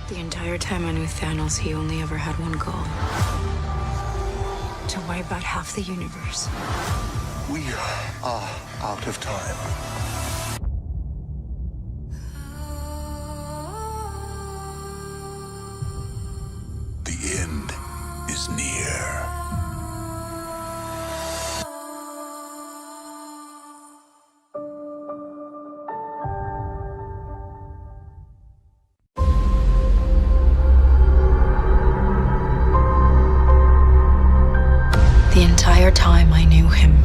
The entire time I knew Thanos, he only ever had one goal. To wipe out half the universe. We are out of time. The end is near. The entire time I knew him,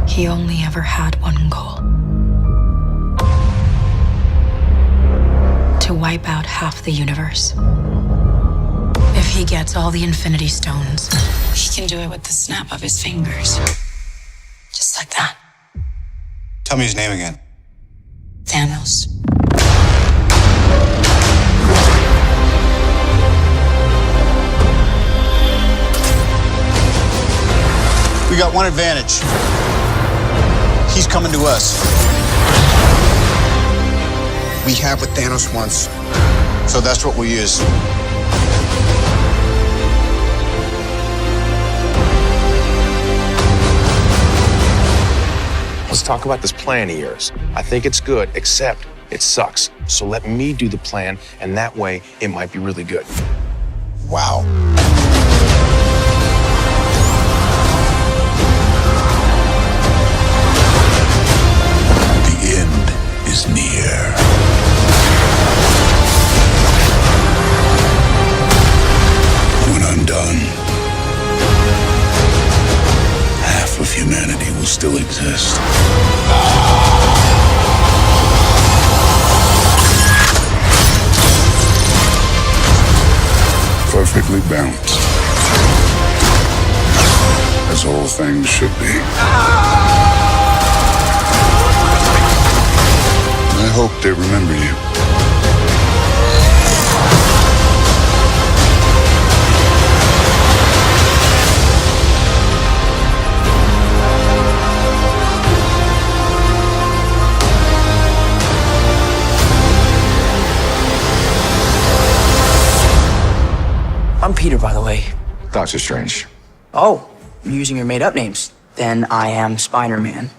he only ever had one goal. To wipe out half the universe. If he gets all the Infinity Stones, he can do it with the snap of his fingers. Just like that. Tell me his name again. Thanos. We got one advantage. He's coming to us. We have what Thanos wants. So that's what we'll use. Let's talk about this plan of yours. I think it's good, except it sucks. So let me do the plan, and that way it might be really good. Wow. The end is near. When I'm done, half of humanity will still exist. Perfectly balanced. As all things should be. I hope they remember you. I'm Peter, by the way. Doctor Strange. Oh, you're using your made-up names. Then I am Spider-Man.